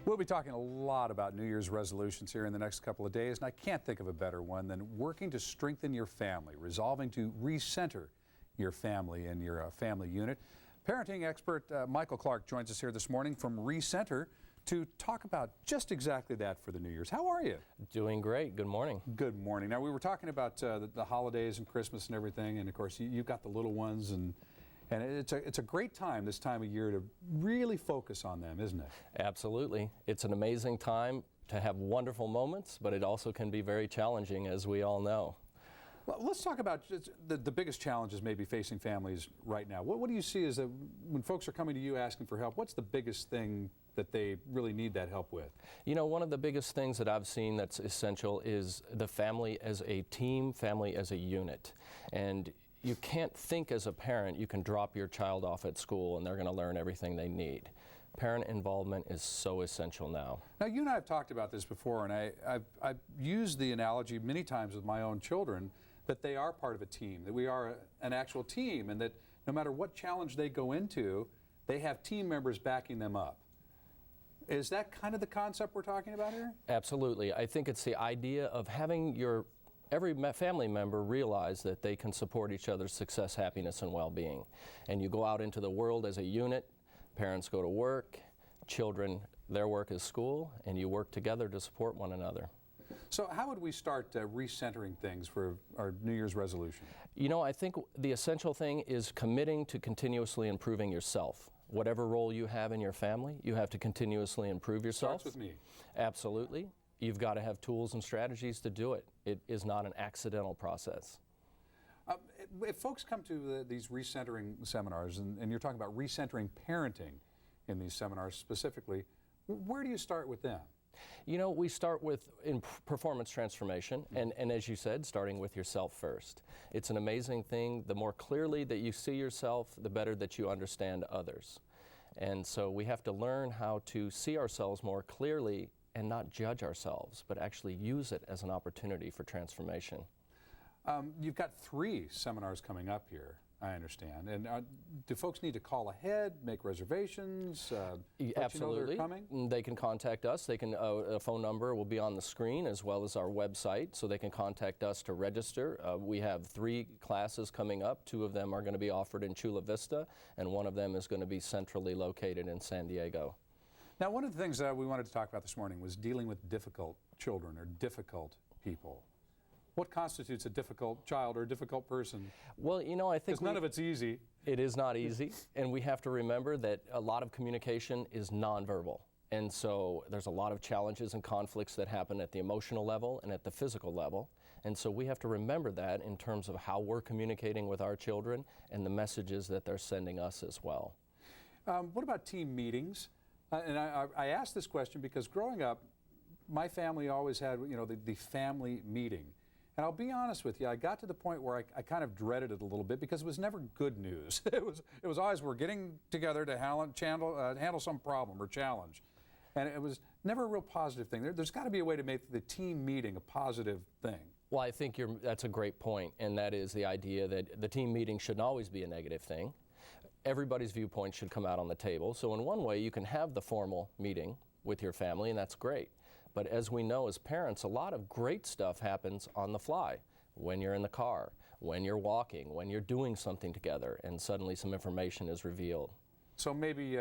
We'll be talking a lot about New Year's resolutions here in the next couple of days, and I can't think of a better one than working to strengthen your family, resolving to recenter your family and your family unit. Parenting expert Michael Clark joins us here this morning from Recenter to talk about just exactly that for the New Year's. How are you? Doing great. Good morning. Good morning. Now, we were talking about the holidays and Christmas and everything, and of course you've got the little ones, and it's a great time this time of year to really focus on them, isn't it? Absolutely. It's an amazing time to have wonderful moments, but it also can be very challenging, as we all know. Well, let's talk about just the biggest challenges maybe facing families right now. What do you see as when folks are coming to you asking for help, what's the biggest thing that they really need that help with? You know, one of the biggest things that I've seen that's essential is the family as a team, family as a unit. And you can't think as a parent you can drop your child off at school and they're going to learn everything they need. Parent involvement is so essential now. Now, you and I have talked about this before, and I've used the analogy many times with my own children that they are part of a team, that we are an actual team, and that no matter what challenge they go into, they have team members backing them up. Is that kind of the concept we're talking about here? Absolutely. I think it's the idea of having every family member realize that they can support each other's success, happiness, and well-being. And you go out into the world as a unit, parents go to work, children, their work is school, and you work together to support one another. So how would we start recentering things for our New Year's resolution? You know, I think the essential thing is committing to continuously improving yourself. Whatever role you have in your family, you have to continuously improve yourself. Starts with me. Absolutely. You've got to have tools and strategies to do it. It is not an accidental process. If folks come to these recentering seminars, and you're talking about recentering parenting in these seminars specifically, where do you start with them? You know, we start with performance transformation, and as you said, starting with yourself first. It's an amazing thing. The more clearly that you see yourself, the better that you understand others. And so we have to learn how to see ourselves more clearly and not judge ourselves, but actually use it as an opportunity for transformation. You've got 3 seminars coming up here, I understand. And do folks need to call ahead, make reservations? Absolutely. They're coming? They can contact us. They can. A phone number will be on the screen as well as our website, so they can contact us to register. We have 3 classes coming up. 2 of them are going to be offered in Chula Vista, and 1 of them is going to be centrally located in San Diego. Now, one of the things that we wanted to talk about this morning was dealing with difficult children or difficult people. What constitutes a difficult child or a difficult person? Well, you know, I think because none of it's easy. It is not easy, and we have to remember that a lot of communication is nonverbal. And so there's a lot of challenges and conflicts that happen at the emotional level and at the physical level. And so we have to remember that in terms of how we're communicating with our children and the messages that they're sending us as well. What about team meetings? And I asked this question because growing up, my family always had, you know, the family meeting. And I'll be honest with you, I got to the point where I kind of dreaded it a little bit because it was never good news. It was always we're getting together to handle some problem or challenge. And it was never a real positive thing. There's got to be a way to make the team meeting a positive thing. Well, I think that's a great point, and that is the idea that the team meeting shouldn't always be a negative thing. Everybody's viewpoint should come out on the table. So in one way, you can have the formal meeting with your family, and that's great. But as we know as parents, a lot of great stuff happens on the fly. When you're in the car, when you're walking, when you're doing something together, and suddenly some information is revealed. So maybe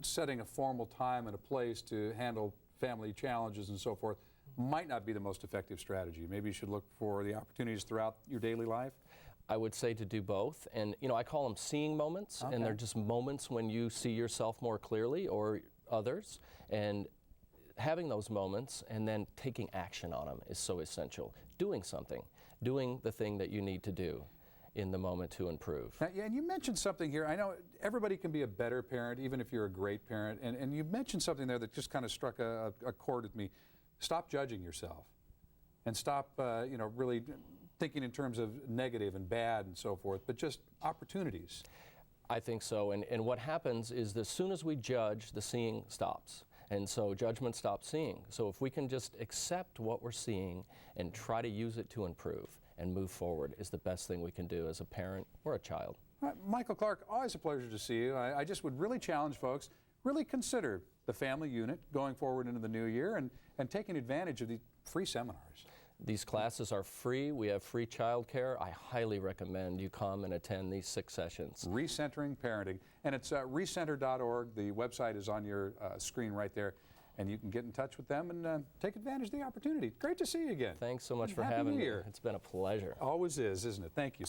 setting a formal time and a place to handle family challenges and so forth might not be the most effective strategy. Maybe you should look for the opportunities throughout your daily life. I would say to do both, and you know, I call them seeing moments, Okay. and they're just moments when you see yourself more clearly or others, and having those moments and then taking action on them is so essential. Doing something, doing the thing that you need to do in the moment to improve. Now, yeah, and you mentioned something here. I know everybody can be a better parent, even if you're a great parent, and you mentioned something there that just kind of struck a chord with me. Stop judging yourself, and stop, you know, really thinking in terms of negative and bad and so forth, but just opportunities. I think so, and what happens is as soon as we judge, the seeing stops. And so judgment stops seeing. So if we can just accept what we're seeing and try to use it to improve and move forward is the best thing we can do as a parent or a child. Michael Clark, always a pleasure to see you. I just would really challenge folks, really consider the family unit going forward into the new year and taking advantage of the free seminars. These classes are free. We have free childcare. I highly recommend you come and attend these 6 sessions. Recentering Parenting. And it's recenter.org. The website is on your screen right there. And you can get in touch with them and take advantage of the opportunity. Great to see you again. Thanks so much for Happy having New me. Year. It's been a pleasure. Always is, isn't it? Thank you.